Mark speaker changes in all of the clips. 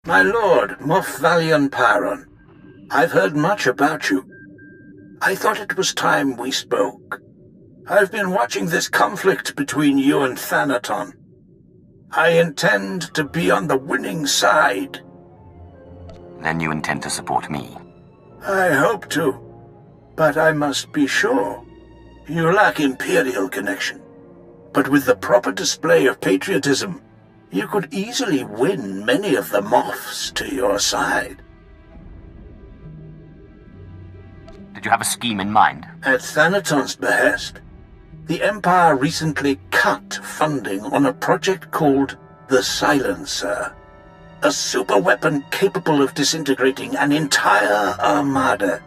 Speaker 1: My lord, Moff Valion Paron, I've heard much about you. I thought it was time we spoke. I've been watching this conflict between you and Thanaton. I intend to be on the winning side.
Speaker 2: Then you intend to support me?
Speaker 1: I hope to, but I must be sure. You lack Imperial connection, but with the proper display of patriotism, you could easily win many of the Moffs to your side.
Speaker 2: Did you have a scheme in mind?
Speaker 1: At Thanaton's behest, the Empire recently cut funding on a project called the Silencer, a superweapon capable of disintegrating an entire armada.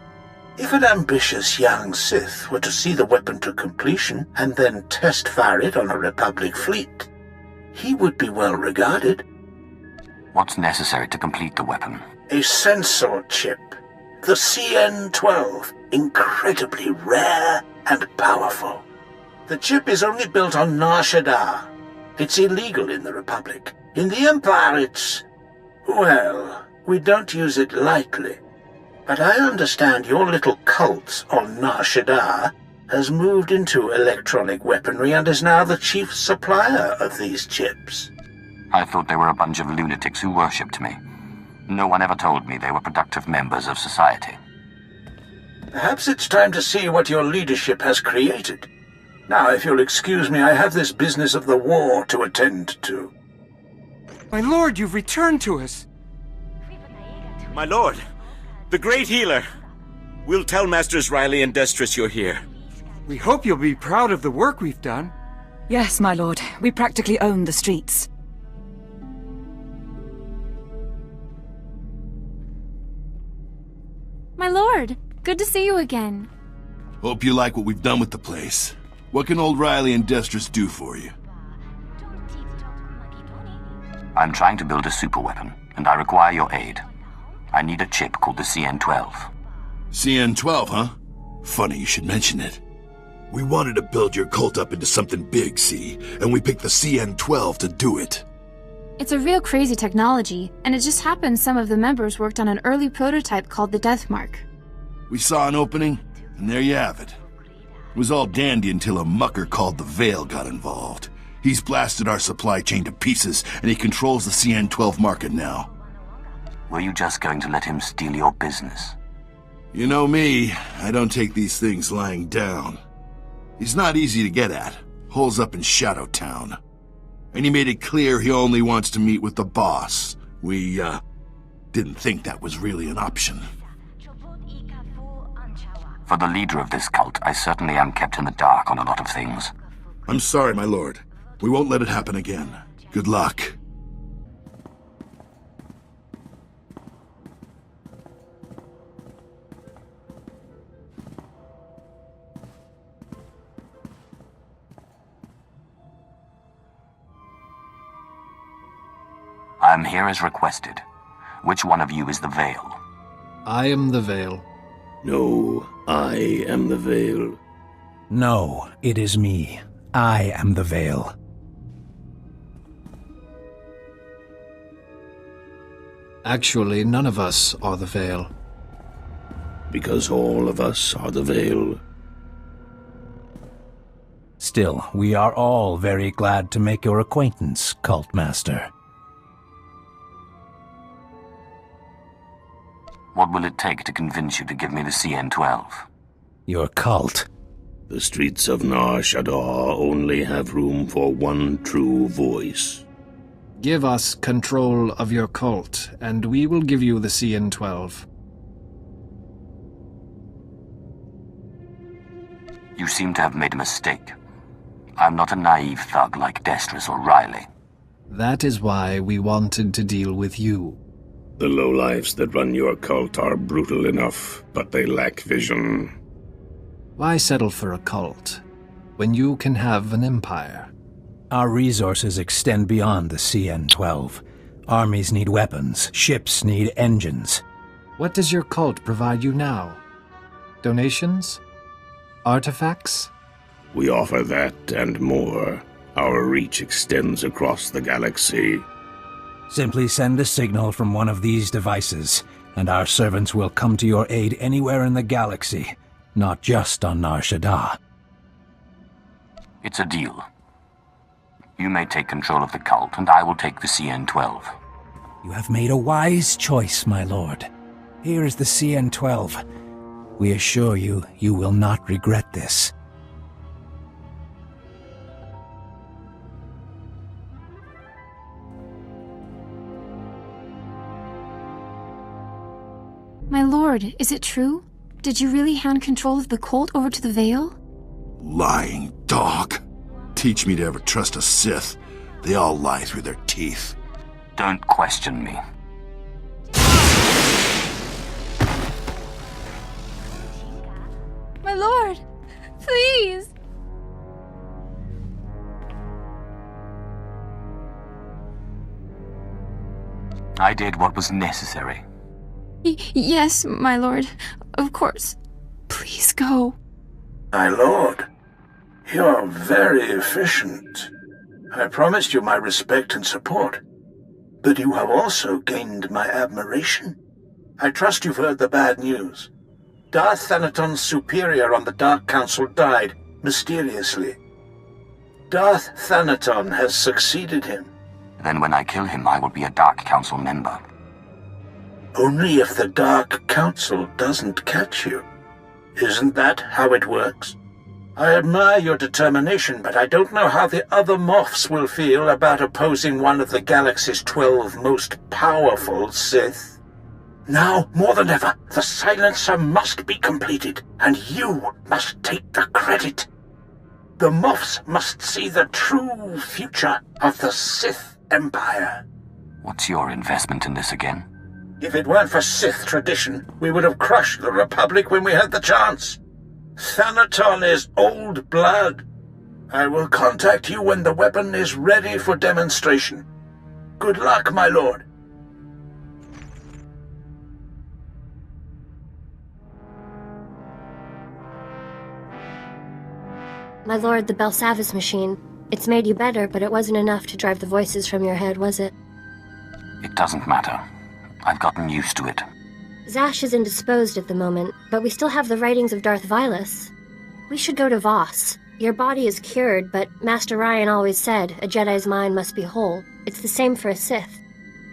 Speaker 1: If an ambitious young Sith were to see the weapon to completion and then test-fire it on a Republic fleet, he would be well regarded.
Speaker 2: What's necessary to complete the weapon?
Speaker 1: A sensor chip, the CN-12, incredibly rare and powerful. The chip is only built on Nar Shaddaa. It's illegal in the Republic. In the Empire, it's... well, we don't use it lightly. But I understand your little cult on Nar Shaddaa has moved into electronic weaponry and is now the chief supplier of these chips.
Speaker 2: I thought they were a bunch of lunatics who worshipped me. No one ever told me they were productive members of society.
Speaker 1: Perhaps it's time to see what your leadership has created. Now, if you'll excuse me, I have this business of the war to attend to.
Speaker 3: My lord, you've returned to us.
Speaker 4: My lord, the great healer. We'll tell Masters Riley and Destris you're here.
Speaker 3: We hope you'll be proud of the work we've done.
Speaker 5: Yes, my lord. We practically own the streets.
Speaker 6: My lord, good to see you again.
Speaker 7: Hope you like what we've done with the place. What can old Riley and Destris do for you?
Speaker 2: I'm trying to build a superweapon, and I require your aid. I need a chip called the CN-12.
Speaker 7: CN-12, huh? Funny you should mention it. We wanted to build your cult up into something big, see? And we picked the CN-12 to do it.
Speaker 6: It's a real crazy technology, and it just happens some of the members worked on an early prototype called the Deathmark.
Speaker 7: We saw an opening, and there you have it. It was all dandy until a mucker called the Veil got involved. He's blasted our supply chain to pieces, and he controls the CN-12 market now.
Speaker 2: Were you just going to let him steal your business?
Speaker 7: You know me, I don't take these things lying down. He's not easy to get at, holes up in Shadow Town. And he made it clear he only wants to meet with the boss. We, didn't think that was really an option.
Speaker 2: For the leader of this cult, I certainly am kept in the dark on a lot of things.
Speaker 7: I'm sorry, my lord. We won't let it happen again. Good luck.
Speaker 2: I'm here as requested. Which one of you is the Veil?
Speaker 8: I am the Veil.
Speaker 9: No, I am the Veil.
Speaker 10: No, it is me. I am the Veil.
Speaker 8: Actually, none of us are the Veil.
Speaker 9: Because all of us are the Veil.
Speaker 10: Still, we are all very glad to make your acquaintance, Cult Master.
Speaker 2: What will it take to convince you to give me the CN-12?
Speaker 10: Your cult.
Speaker 9: The streets of Nar Shaddaa only have room for one true voice.
Speaker 8: Give us control of your cult, and we will give you the CN-12.
Speaker 2: You seem to have made a mistake. I'm not a naive thug like Destris or Riley.
Speaker 8: That is why we wanted to deal with you.
Speaker 9: The lowlifes that run your cult are brutal enough, but they lack vision.
Speaker 8: Why settle for a cult, when you can have an empire?
Speaker 10: Our resources extend beyond the CN-12. Armies need weapons, ships need engines.
Speaker 8: What does your cult provide you now? Donations? Artifacts?
Speaker 9: We offer that and more. Our reach extends across the galaxy.
Speaker 10: Simply send a signal from one of these devices, and our servants will come to your aid anywhere in the galaxy, not just on Nar Shaddaa.
Speaker 2: It's a deal. You may take control of the cult, and I will take the CN-12.
Speaker 10: You have made a wise choice, my lord. Here is the CN-12. We assure you, you will not regret this.
Speaker 6: My lord, is it true? Did you really hand control of the cult over to the Veil?
Speaker 7: Lying dog. Teach me to ever trust a Sith. They all lie through their teeth.
Speaker 2: Don't question me.
Speaker 6: My lord! Please!
Speaker 2: I did what was necessary.
Speaker 6: Yes, my lord. Of course. Please go.
Speaker 1: My lord, you're very efficient. I promised you my respect and support, but you have also gained my admiration. I trust you've heard the bad news. Darth Thanaton's superior on the Dark Council died, mysteriously. Darth Thanaton has succeeded him.
Speaker 2: Then when I kill him, I will be a Dark Council member.
Speaker 1: Only if the Dark Council doesn't catch you. Isn't that how it works? I admire your determination, but I don't know how the other Moffs will feel about opposing one of the galaxy's 12 most powerful Sith. Now, more than ever, the silencer must be completed, and you must take the credit. The Moffs must see the true future of the Sith Empire.
Speaker 2: What's your investment in this again?
Speaker 1: If it weren't for Sith tradition, we would have crushed the Republic when we had the chance. Thanaton is old blood. I will contact you when the weapon is ready for demonstration. Good luck, my lord.
Speaker 11: My lord, the Belsavis machine. It's made you better, but it wasn't enough to drive the voices from your head, was it?
Speaker 2: It doesn't matter. I've gotten used to it.
Speaker 11: Zash is indisposed at the moment, but we still have the writings of Darth Vilus. We should go to Voss. Your body is cured, but Master Ryan always said a Jedi's mind must be whole. It's the same for a Sith.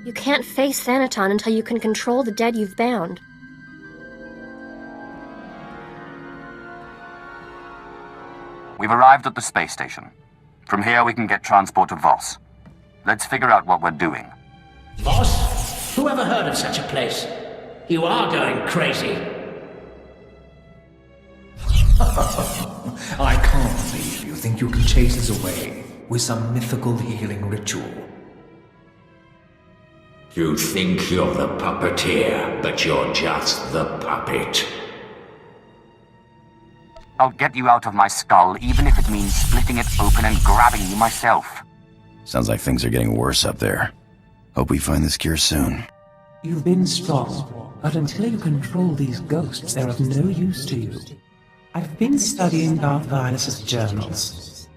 Speaker 11: You can't face Thanaton until you can control the dead you've bound.
Speaker 2: We've arrived at the space station. From here we can get transport to Voss. Let's figure out what we're doing.
Speaker 12: Voss? Who ever heard of such a place? You are going crazy.
Speaker 13: I can't believe you think you can chase us away with some mythical healing ritual.
Speaker 14: You think you're the puppeteer, but you're just the puppet.
Speaker 2: I'll get you out of my skull, even if it means splitting it open and grabbing you myself.
Speaker 15: Sounds like things are getting worse up there. Hope we find this cure soon.
Speaker 13: You've been strong, but until you control these ghosts, they're of no use to you. I've been studying Darth Vilus's journals.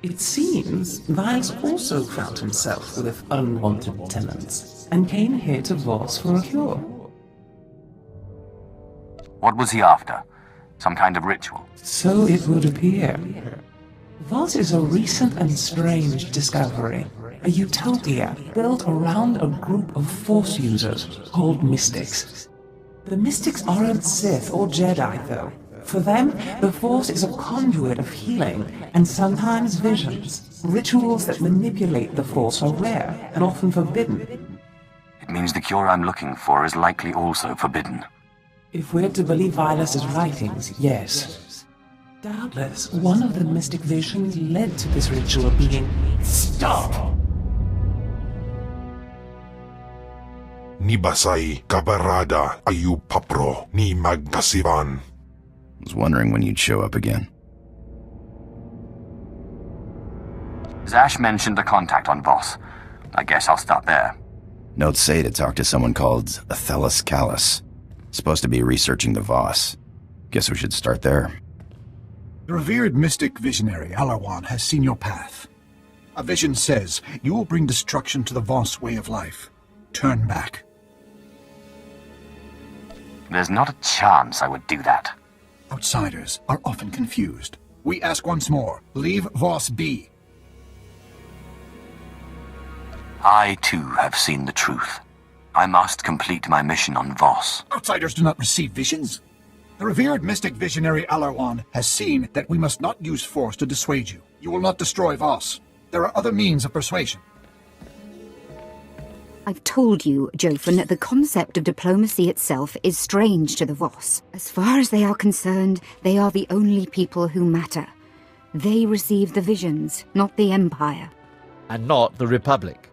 Speaker 13: It seems Vilus also found himself with unwanted tenants, and came here to Voss for a cure.
Speaker 2: What was he after? Some kind of ritual?
Speaker 13: So it would appear. Voss is a recent and strange discovery. A utopia built around a group of Force users called Mystics. The Mystics aren't Sith or Jedi, though. For them, the Force is a conduit of healing and sometimes visions. Rituals that manipulate the Force are rare and often forbidden.
Speaker 2: It means the cure I'm looking for is likely also forbidden.
Speaker 13: If we're to believe Vilus's writings, yes. Doubtless, one of the mystic visions led to this ritual being... Stop!
Speaker 16: Ni basay kabarada ayu papro ni magkasivan.
Speaker 15: I was wondering when you'd show up again.
Speaker 2: Zash mentioned a contact on Voss. I guess I'll start there.
Speaker 15: Notes say to talk to someone called Athelis Callus. Supposed to be researching the Voss. Guess we should start there.
Speaker 17: The revered mystic visionary Alawan has seen your path. A vision says you will bring destruction to the Voss way of life. Turn back.
Speaker 2: There's not a chance I would do that.
Speaker 17: Outsiders are often confused. We ask once more, leave Voss be.
Speaker 2: I too have seen the truth. I must complete my mission on Voss.
Speaker 17: Outsiders do not receive visions. The revered mystic visionary Alarwan has seen that we must not use force to dissuade you. You will not destroy Voss. There are other means of persuasion.
Speaker 18: I've told you, Jofin, that the concept of diplomacy itself is strange to the Voss. As far as they are concerned, they are the only people who matter. They receive the visions, not the Empire.
Speaker 19: And not the Republic.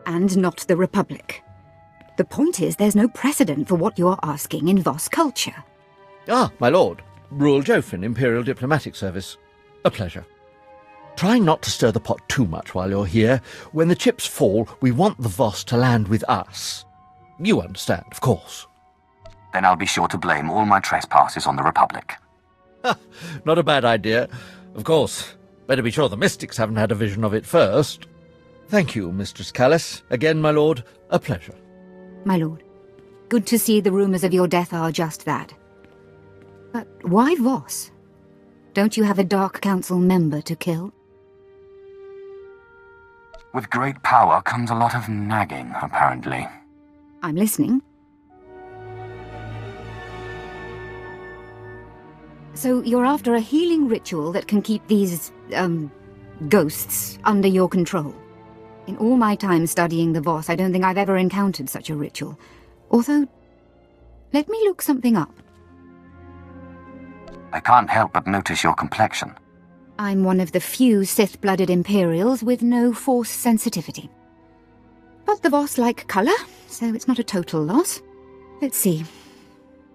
Speaker 18: And not the Republic. The point is, there's no precedent for what you're asking in Voss culture.
Speaker 19: Ah, my lord. Rural Jofin, Imperial Diplomatic Service. A pleasure. Try not to stir the pot too much while you're here. When the chips fall, we want the Voss to land with us. You understand, of course.
Speaker 2: Then I'll be sure to blame all my trespasses on the Republic.
Speaker 19: Not a bad idea. Of course, better be sure the mystics haven't had a vision of it first. Thank you, Mistress Callis. Again, my lord, a pleasure.
Speaker 18: My lord, good to see the rumours of your death are just that. But why Voss? Don't you have a Dark Council member to kill?
Speaker 2: With great power comes a lot of nagging, apparently.
Speaker 18: I'm listening. So you're after a healing ritual that can keep these, ghosts under your control. In all my time studying the Voss, I don't think I've ever encountered such a ritual. Although, let me look something up.
Speaker 2: I can't help but notice your complexion.
Speaker 18: I'm one of the few Sith-blooded Imperials with no Force sensitivity. But the Voss like colour, so it's not a total loss. Let's see.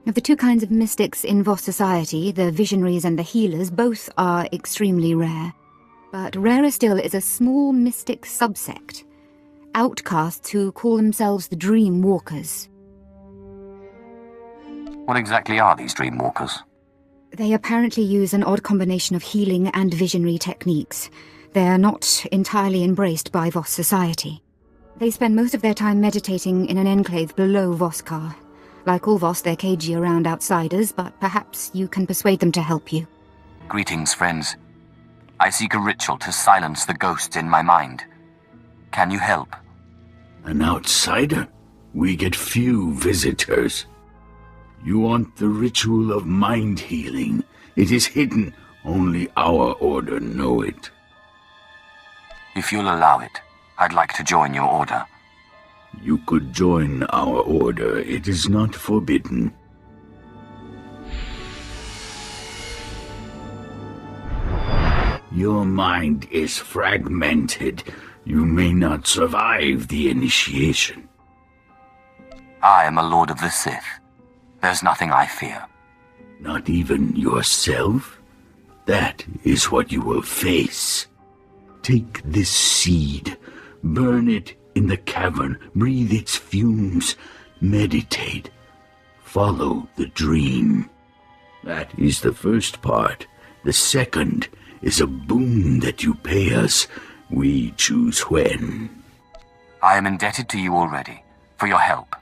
Speaker 18: Of the two kinds of mystics in Voss society, the visionaries and the healers, both are extremely rare. But rarer still is a small mystic subsect. Outcasts who call themselves the Dream Walkers.
Speaker 2: What exactly are these Dream Walkers?
Speaker 18: They apparently use an odd combination of healing and visionary techniques. They're not entirely embraced by Voss society. They spend most of their time meditating in an enclave below Voskar. Like all Voss, they're cagey around outsiders, but perhaps you can persuade them to help you.
Speaker 2: Greetings, friends. I seek a ritual to silence the ghosts in my mind. Can you help?
Speaker 14: An outsider? We get few visitors. You want the ritual of mind healing. It is hidden. Only our order know it.
Speaker 2: If you'll allow it, I'd like to join your order.
Speaker 14: You could join our order. It is not forbidden. Your mind is fragmented. You may not survive the initiation.
Speaker 2: I am a Lord of the Sith. There's nothing I fear.
Speaker 14: Not even yourself? That is what you will face. Take this seed, burn it in the cavern, breathe its fumes, meditate, follow the dream. That is the first part. The second is a boon that you pay us. We choose when.
Speaker 2: I am indebted to you already, for your help.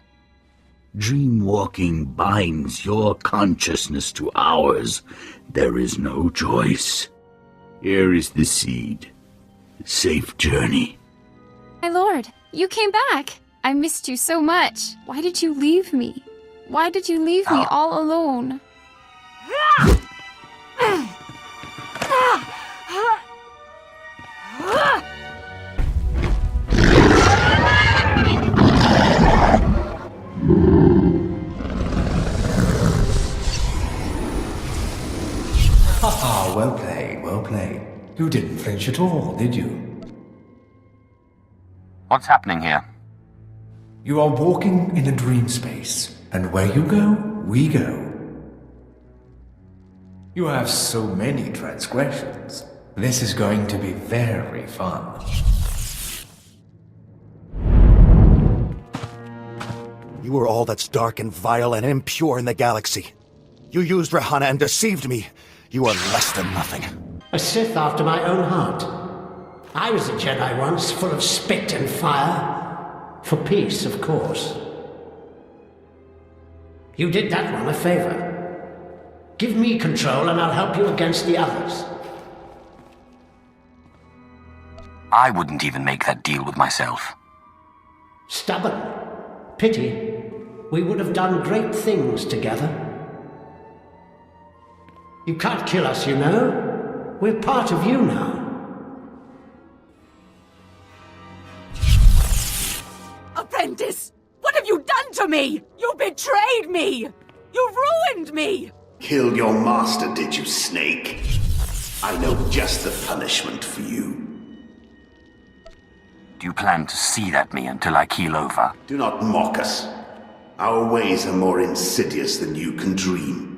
Speaker 14: Dream-walking binds your consciousness to ours. There is no choice. Here is the seed. Safe journey.
Speaker 6: My lord, you came back. I missed you so much. Why did you leave me? Why did you leave me all alone?
Speaker 10: Haha, well played, well played. You didn't flinch at all, did you?
Speaker 2: What's happening here?
Speaker 10: You are walking in a dream space, and where you go, we go. You have so many transgressions. This is going to be very fun.
Speaker 20: You are all that's dark and vile and impure in the galaxy. You used Rahana and deceived me. You are less than nothing.
Speaker 12: A Sith after my own heart. I was a Jedi once, full of spit and fire. For peace, of course. You did that one a favor. Give me control and I'll help you against the others.
Speaker 2: I wouldn't even make that deal with myself.
Speaker 12: Stubborn. Pity. We would have done great things together. You can't kill us, you know. We're part of you now.
Speaker 5: Apprentice! What have you done to me? You betrayed me! You ruined me!
Speaker 21: Killed your master, did you, Snake? I know just the punishment for you.
Speaker 2: Do you plan to seethe at me until I keel over?
Speaker 21: Do not mock us. Our ways are more insidious than you can dream.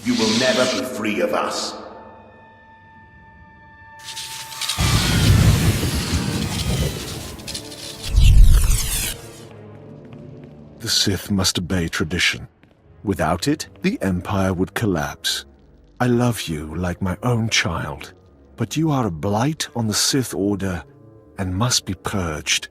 Speaker 21: You will never be free of us.
Speaker 22: The Sith must obey tradition. Without it, the Empire would collapse. I love you like my own child, but you are a blight on the Sith Order and must be purged.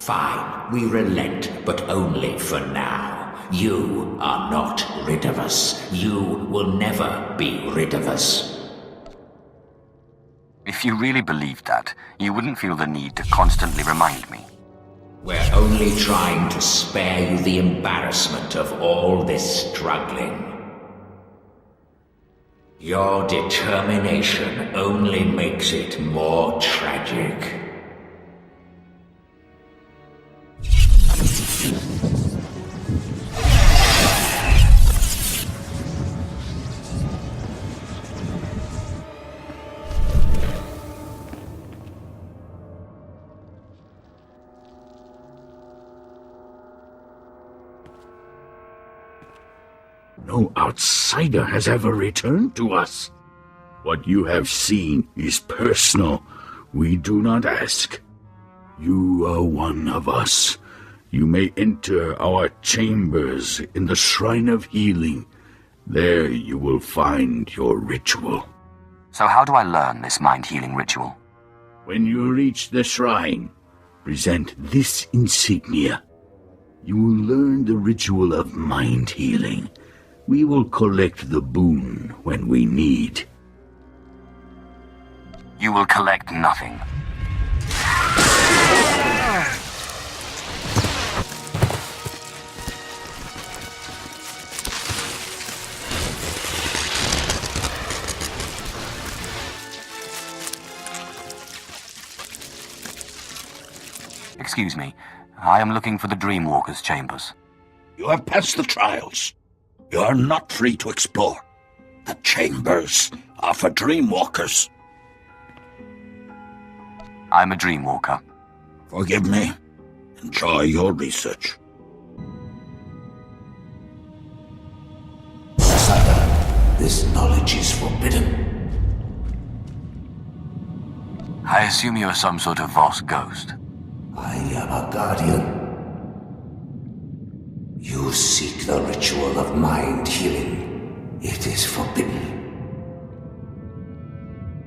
Speaker 12: Fine, we relent, but only for now. You are not rid of us. You will never be rid of us.
Speaker 2: If you really believed that, you wouldn't feel the need to constantly remind me.
Speaker 12: We're only trying to spare you the embarrassment of all this struggling. Your determination only makes it more tragic.
Speaker 14: No outsider has ever returned to us. What you have seen is personal. We do not ask. You are one of us. You may enter our chambers in the Shrine of Healing. There you will find your ritual.
Speaker 2: So how do I learn this mind-healing ritual?
Speaker 14: When you reach the shrine, present this insignia. You will learn the ritual of mind healing. We will collect the boon when we need.
Speaker 2: You will collect nothing. Excuse me. I am looking for the Dreamwalker's chambers.
Speaker 14: You have passed the trials. You are not free to explore. The chambers are for Dreamwalkers.
Speaker 2: I'm a Dreamwalker.
Speaker 14: Forgive me. Enjoy your research.
Speaker 12: Sire, this knowledge is forbidden.
Speaker 2: I assume you are some sort of Voss ghost.
Speaker 12: I am a guardian. You seek the ritual of mind healing. It is forbidden.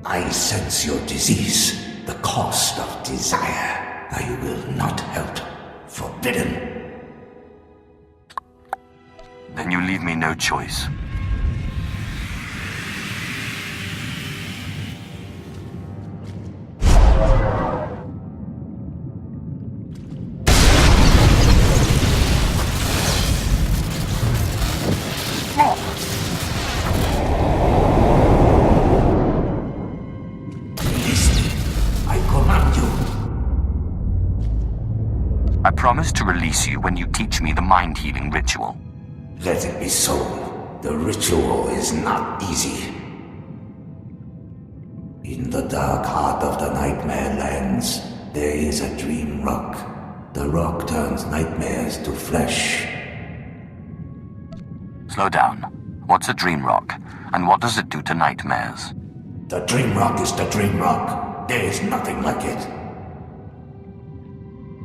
Speaker 12: I sense your disease, the cost of desire. I will not help. Forbidden.
Speaker 2: Then you leave me no choice. I promise to release you when you teach me the mind-healing ritual.
Speaker 12: Let it be so. The ritual is not easy. In the dark heart of the Nightmare Lands, there is a dream rock. The rock turns nightmares to flesh.
Speaker 2: Slow down. What's a dream rock? And what does it do to nightmares?
Speaker 12: The dream rock is the dream rock. There is nothing like it.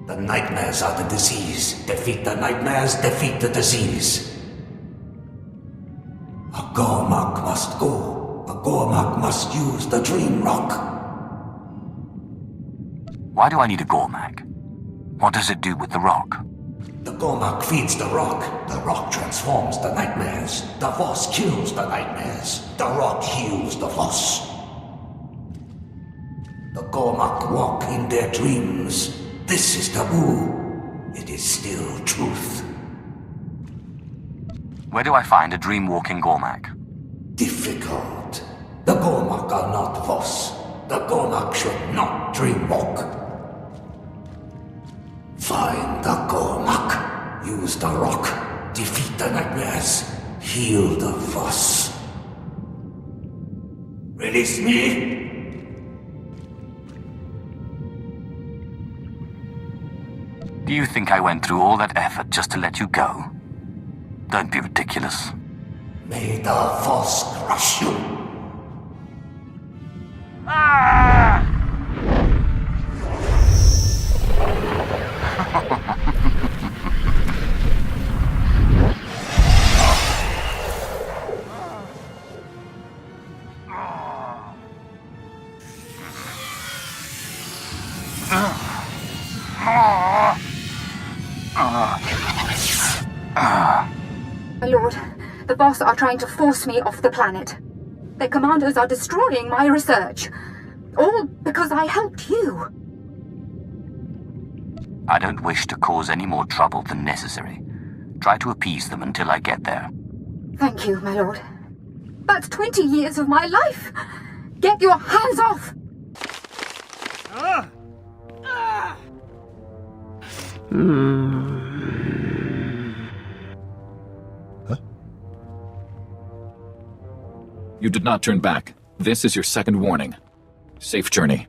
Speaker 12: The nightmares are the disease. Defeat the nightmares, defeat the disease. A Gormak must go. A Gormak must use the Dream Rock.
Speaker 2: Why do I need a Gormak? What does it do with the rock?
Speaker 12: The Gormak feeds the rock. The rock transforms the nightmares. The Voss kills the nightmares. The rock heals the Voss. The Gormak walk in their dreams. This is taboo. It is still truth.
Speaker 2: Where do I find a dream-walking Gormak?
Speaker 12: Difficult. The Gormak are not Voss. The Gormak should not dreamwalk. Find the Gormak. Use the rock. Defeat the nightmares. Heal the Voss. Release me.
Speaker 2: Do you think I went through all that effort just to let you go? Don't be ridiculous.
Speaker 12: May the Voss crush you.
Speaker 2: Ah!
Speaker 18: My lord, the Voss are trying to force me off the planet. Their commandos are destroying my research. All because I helped you.
Speaker 2: I don't wish to cause any more trouble than necessary. Try to appease them until I get there.
Speaker 18: Thank you, my lord. That's 20 years of my life. Get your hands off!
Speaker 3: You did not turn back. This is your second warning. Safe journey.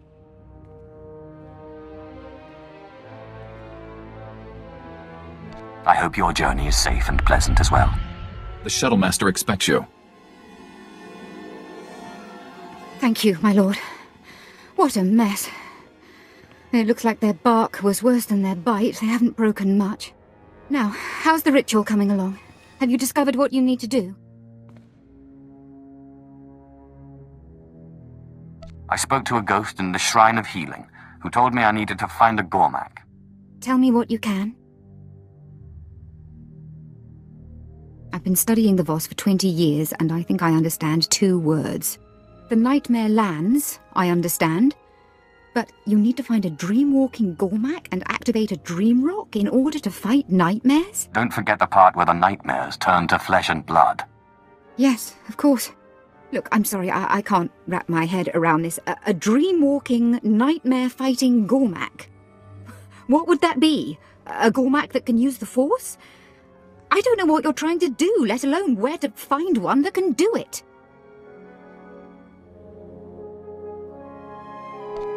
Speaker 2: I hope your journey is safe and pleasant as well.
Speaker 3: The shuttle master expects you.
Speaker 18: Thank you, my lord. What a mess. It looks like their bark was worse than their bite. They haven't broken much. Now, how's the ritual coming along? Have you discovered what you need to do?
Speaker 2: I spoke to a ghost in the Shrine of Healing, who told me I needed to find a Gormak.
Speaker 18: Tell me what you can. I've been studying the Voss for 20 years, and I think I understand 2 words. The nightmare lands, I understand. But you need to find a dream-walking Gormak and activate a dream rock in order to fight nightmares?
Speaker 2: Don't forget the part where the nightmares turn to flesh and blood.
Speaker 18: Yes, of course. Look, I'm sorry, I can't wrap my head around this. A dream-walking, nightmare-fighting Gormak. What would that be? A Gormak that can use the Force? I don't know what you're trying to do, let alone where to find one that can do it.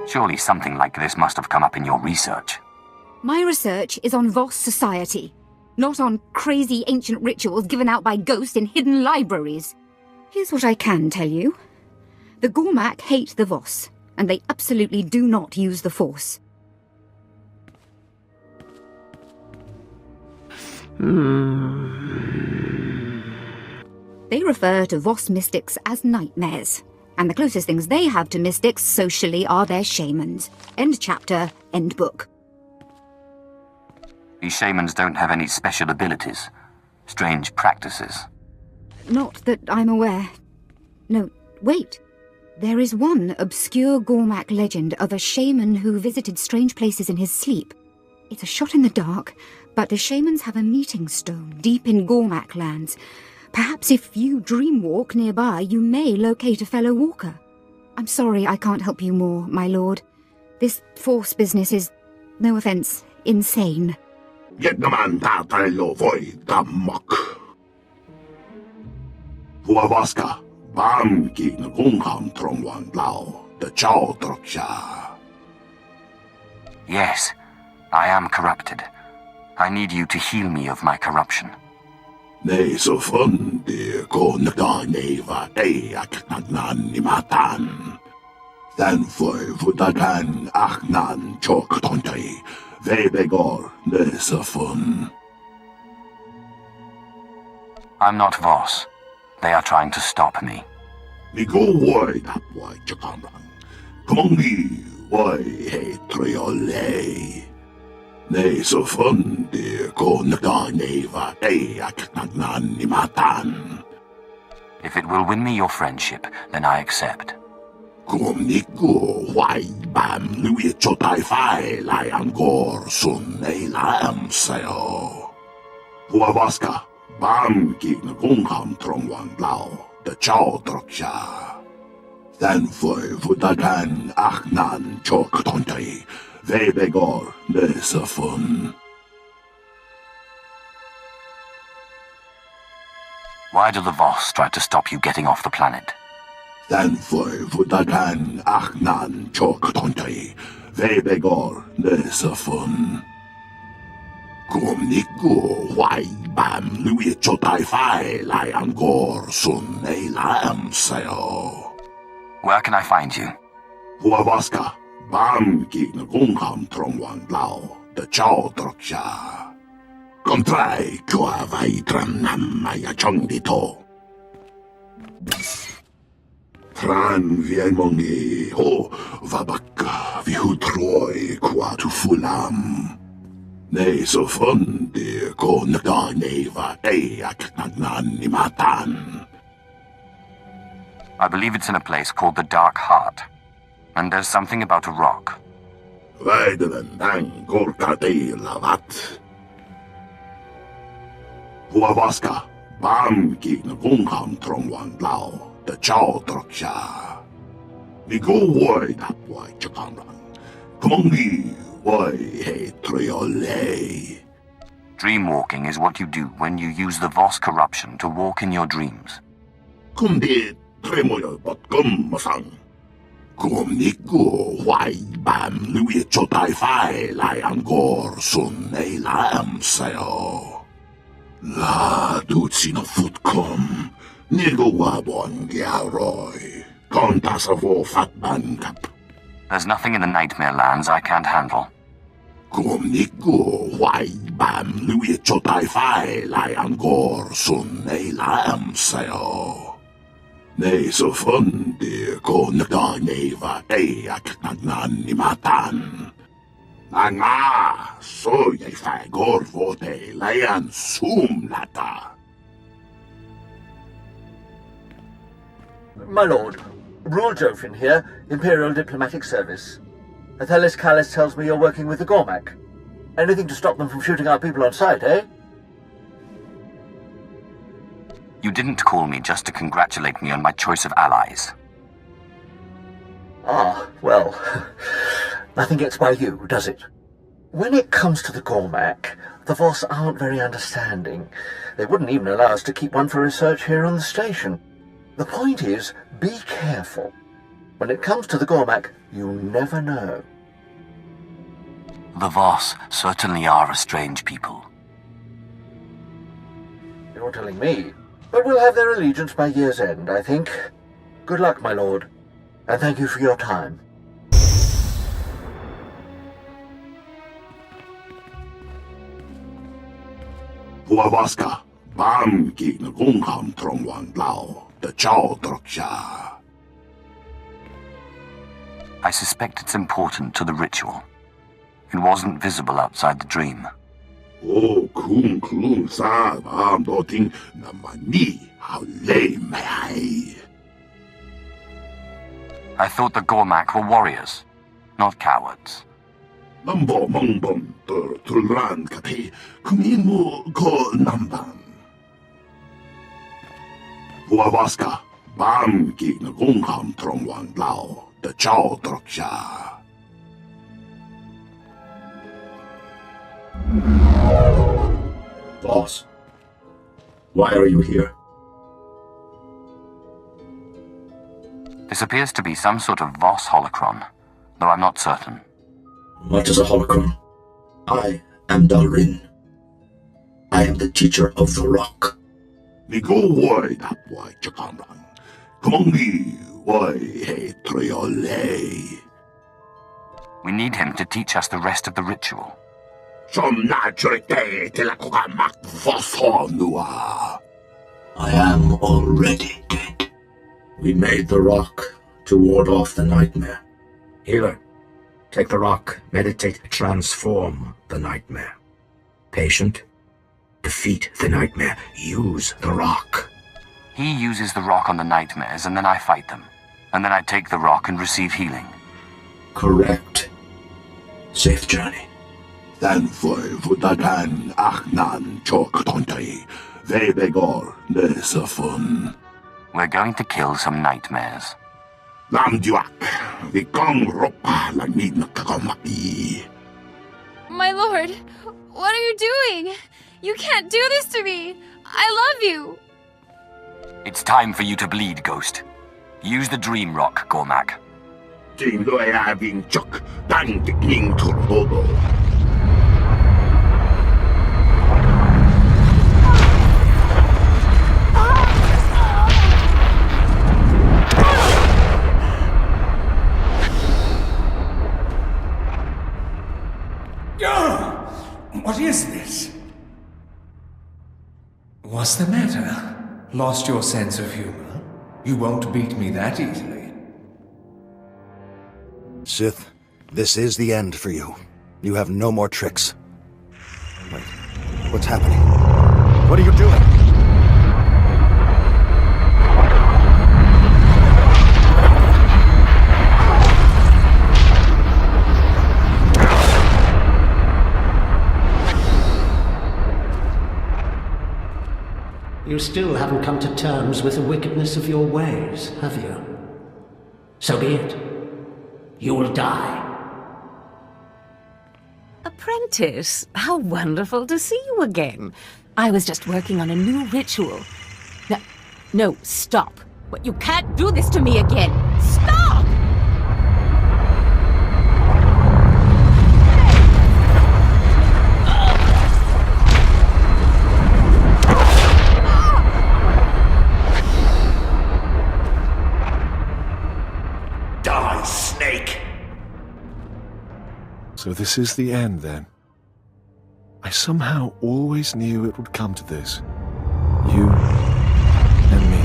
Speaker 2: Surely something like this must have come up in your research.
Speaker 18: My research is on Voss society, not on crazy ancient rituals given out by ghosts in hidden libraries. Here's what I can tell you. The Gormak hate the Voss, and they absolutely do not use the Force. They refer to Voss mystics as nightmares, and the closest things they have to mystics socially are their shamans. End chapter, end book.
Speaker 2: These shamans don't have any special abilities, strange practices.
Speaker 18: Not that I'm aware. No, wait. There is one obscure Gormak legend of a shaman who visited strange places in his sleep. It's a shot in the dark, but the shamans have a meeting stone deep in Gormak lands. Perhaps if you dreamwalk nearby, you may locate a fellow walker. I'm sorry I can't help you more, my lord. This Force business is, no offense, insane.
Speaker 14: Get naman tatalo voy tamak. Vuavaska, bamki na gungham trongwan lao, the chow troksha.
Speaker 2: Yes, I am corrupted. I need you to heal me of my corruption.
Speaker 14: Nei so fundi ko naganeva te aknan ni matan. Then for vutagan aknan chok tontai. Vebegor ne so fun.
Speaker 2: I'm not Voss. They are trying to stop me.
Speaker 21: Nigowai tapwai chakamrang. Kumongi wai he triole. Ne so fundi ko naganeva e aknagnan ni matan.
Speaker 2: If it will win me your friendship, then I accept.
Speaker 21: Kumniku wai bam lui chotai fai lai angor sun ei lam sayo. Huavaska bam ki na kungham trong wan lao the chow troksha. Then foi vudagan achnan chok tontai vebegor nesafun.
Speaker 2: Why do the Voss try to stop you getting off the planet?
Speaker 21: Then foi vudagan achnan chok tontai vebegor nesafun. Kumniku wai bam lui chotai fai lai angor sun ei lam sayo.
Speaker 2: Where can I find you?
Speaker 21: Huavaska bam ki na kungham trong wan lao the chow troksha. Kontrai kua vai tram nam maya chong dito. Tran vienmongi ho vabaka vihutroi kua tu fulam. Ne so fundi ko naganeva e aknagnan ni matan.
Speaker 2: I believe it's in a place called the Dark Heart. And there's something about a rock.
Speaker 21: Vaidelen dang gorkati lavat. Huavaska bam ki na kungham trong wan lao the chow troksha. Nigowai tapwai chakamrang. Kumongi wai he triole.
Speaker 2: Dreamwalking is what you do when you use the Voss corruption to walk in your dreams.
Speaker 21: Kumdi tremoyo bot masang. Kumniku wai bam lui chotai fai lai angor sun ei lam sayo. La dutsi no futkom. Nigo wabon giaroi. Kontasavo fatban kap.
Speaker 2: There's nothing in the Nightmare Lands I can't handle.
Speaker 21: Kumniku wai bam lui chotai fai lai angor sun ei lam sayo. Ne so fundi ko naganeva e aknagnan ni matan. Anga so ye fai gorvote layan sum lata.
Speaker 4: My lord, Rule Jofin here, Imperial Diplomatic Service. Athelus Callis tells me you're working with the Gormak. Anything to stop them from shooting our people on sight, eh?
Speaker 2: You didn't call me just to congratulate me on my choice of allies.
Speaker 4: Ah, well, nothing gets by you, does it? When it comes to the Gormak, the Voss aren't very understanding. They wouldn't even allow us to keep one for research here on the station. The point is, be careful. When it comes to the Gormak, you never know.
Speaker 2: The Voss certainly are a strange people.
Speaker 4: You're telling me. But we'll have their allegiance by year's end, I think. Good luck, my lord. And thank you for your time.
Speaker 21: Huavaska bam ki na kungham trong wan lao the chow troksha.
Speaker 2: I suspect it's important to the ritual. It wasn't visible outside the dream.
Speaker 21: Oh, kung klung sa bam doting namani how lay may
Speaker 2: I thought the Gormak were warriors, not cowards.
Speaker 21: Nambo mongbon tulran kati kumimu ko nambam. Huavaska bam ki na kungham trong wan lao the chow troksha.
Speaker 8: Boss, why are you here?
Speaker 2: This appears to be some sort of Voss holocron, though I'm not certain.
Speaker 8: What is a holocron? I am Dalrin. I am the teacher of the rock.
Speaker 21: Nigowai tapwai chakamrang. Kumongi wai he triole.
Speaker 2: We need him to teach us the rest of the ritual.
Speaker 21: I
Speaker 8: am already dead. We made the rock to ward off the nightmare. Healer, take the rock, meditate, transform the nightmare. Patient, defeat the nightmare, use the rock.
Speaker 2: He uses the rock on the nightmares, and then I fight them. And then I take the rock and receive healing.
Speaker 8: Correct. Safe journey.
Speaker 21: Danfoy vutagan achnan chok tontay. Vebegor nesafun.
Speaker 2: We're going to kill some nightmares.
Speaker 21: Lamduak, the kong ropa langid na kakamaki.
Speaker 6: My lord, what are you doing? You can't do this to me. I love you.
Speaker 2: It's time for you to bleed, Ghost. Use the dream rock, Gormak.
Speaker 21: Jing loy aving chok, dang king turbobo.
Speaker 10: What is this? What's the matter? Lost your sense of humor? You won't beat me that easily.
Speaker 20: Sith, this is the end for you. You have no more tricks. Wait, what's happening? What are you doing?
Speaker 7: You still haven't come to terms with the wickedness of your ways, have you? So be it. You will die.
Speaker 5: Apprentice, how wonderful to see you again. I was just working on a new ritual. No, stop. But you can't do this to me again. Stop!
Speaker 21: Die, snake!
Speaker 22: So this is the end, then. I somehow always knew it would come to this. You and me.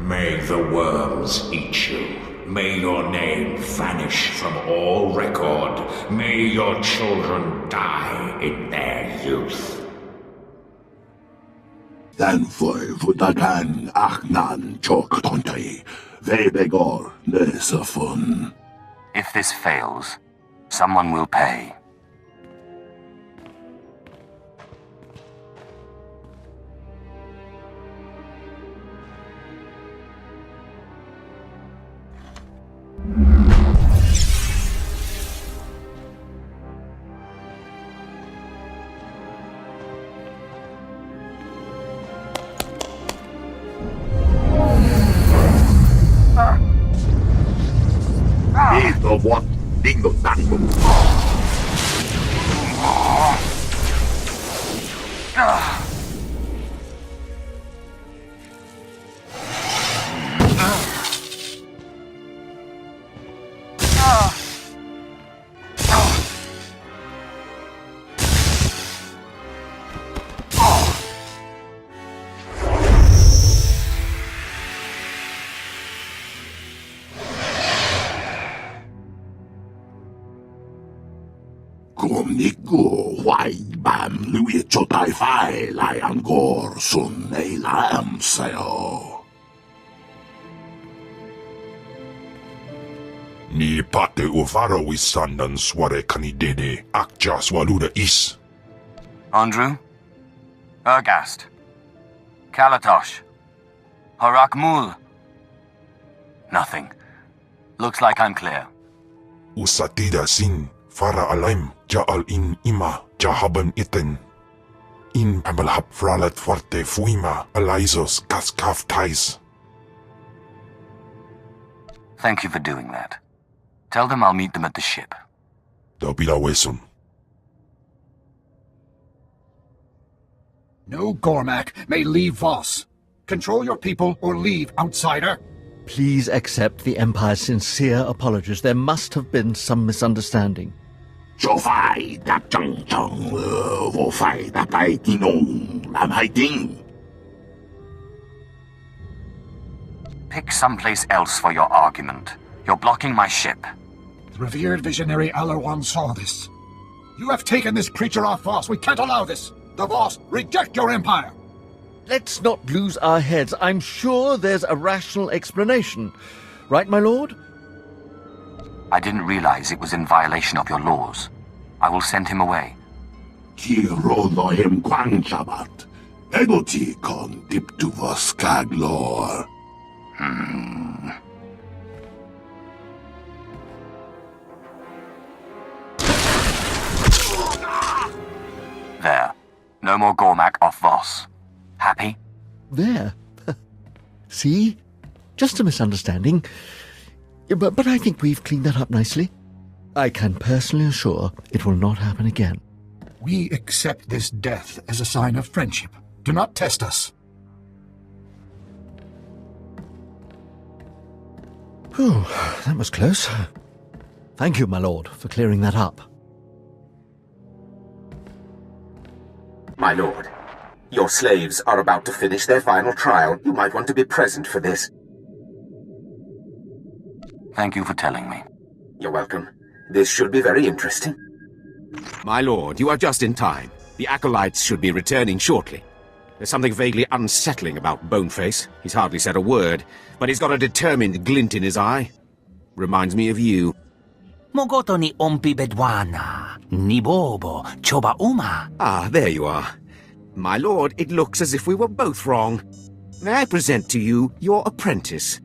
Speaker 12: May the worms eat you. May your name vanish from all record. May your children die in their youth.
Speaker 21: Danfoy vutagan achnan chok tontay. Vebegor nesafun.
Speaker 2: If this fails, someone will pay.
Speaker 21: Ito what? Dingo tango. Nico, why bam Louis Chotai Fai, Lion Gor, Sun, a lamb sayo.
Speaker 16: Ni pate uvara wisandan sware kanidede, akja swaluda is.
Speaker 2: Andrew? Ergast? Kalatosh? Harakmul? Nothing. Looks like I'm clear.
Speaker 16: Usatida sin, fara alaim, jaal in ima, jahaban iten. In pamalhap fralat fuerte fuima, alaizos kaskaf tais.
Speaker 2: Thank you for doing that. Tell them I'll meet them at the ship.
Speaker 16: Dobila wesun.
Speaker 17: No Gormak may leave Voss. Control your people or leave, outsider.
Speaker 19: Please accept the Empire's sincere apologies. There must have been some misunderstanding.
Speaker 21: Pick
Speaker 2: someplace else for your argument. You're blocking my ship.
Speaker 17: The revered visionary Alarwan saw this. You have taken this creature off Voss. We can't allow this. The Voss reject your empire.
Speaker 19: Let's not lose our heads. I'm sure there's a rational explanation. Right, my lord?
Speaker 2: I didn't realize it was in violation of your laws. I will send him away. There. No more Gormak off Voss. Happy?
Speaker 19: There. See? Just a misunderstanding. But I think we've cleaned that up nicely. I can personally assure it will not happen again.
Speaker 17: We accept this death as a sign of friendship. Do not test us.
Speaker 19: Whew, that was close. Thank you, my lord, for clearing that up.
Speaker 1: My lord, your slaves are about to finish their final trial. You might want to be present for this.
Speaker 2: Thank you for telling me.
Speaker 1: You're welcome. This should be very interesting.
Speaker 9: My lord, you are just in time. The acolytes should be returning shortly. There's something vaguely unsettling about Boneface. He's hardly said a word, but he's got a determined glint in his eye. Reminds me of you.
Speaker 23: Mogoto ni ompi bedwana, ni bobo, choba uma.
Speaker 9: Ah, there you are. My lord, it looks as if we were both wrong. May I present to you your apprentice?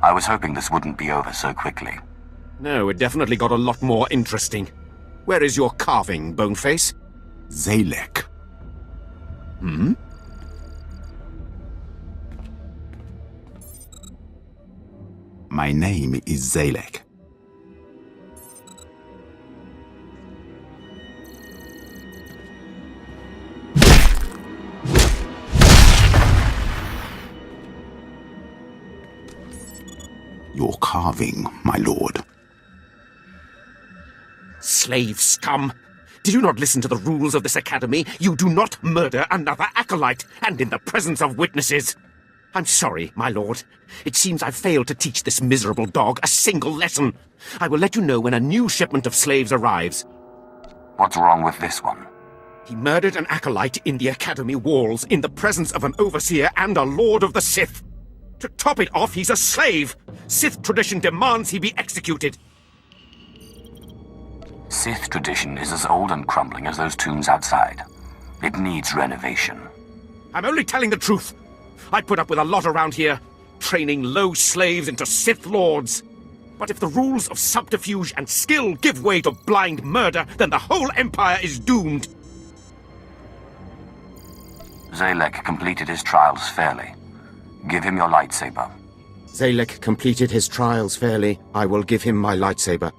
Speaker 2: I was hoping this wouldn't be over so quickly.
Speaker 9: No, it definitely got a lot more interesting. Where is your carving, Boneface?
Speaker 21: Zalek.
Speaker 9: Hmm?
Speaker 21: My name is Zalek. Your carving, my lord.
Speaker 9: Slave scum! Did you not listen to the rules of this academy? You do not murder another acolyte, and in the presence of witnesses! I'm sorry, my lord. It seems I've failed to teach this miserable dog a single lesson. I will let you know when a new shipment of slaves arrives.
Speaker 2: What's wrong with this one?
Speaker 9: He murdered an acolyte in the academy walls, in the presence of an overseer and a lord of the Sith. To top it off, he's a slave! Sith tradition demands he be executed.
Speaker 2: Sith tradition is as old and crumbling as those tombs outside. It needs renovation.
Speaker 9: I'm only telling the truth. I put up with a lot around here, training low slaves into Sith lords. But if the rules of subterfuge and skill give way to blind murder, then the whole Empire is doomed.
Speaker 2: Zalek completed his trials fairly. Give him your lightsaber.
Speaker 9: Zalek completed his trials fairly. I will give him my lightsaber.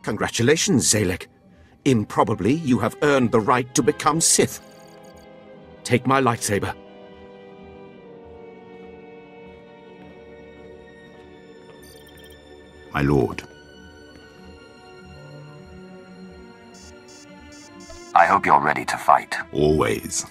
Speaker 9: Congratulations, Zalek. Improbably, you have earned the right to become Sith. Take my lightsaber.
Speaker 21: My lord.
Speaker 2: I hope you're ready to fight.
Speaker 21: Always.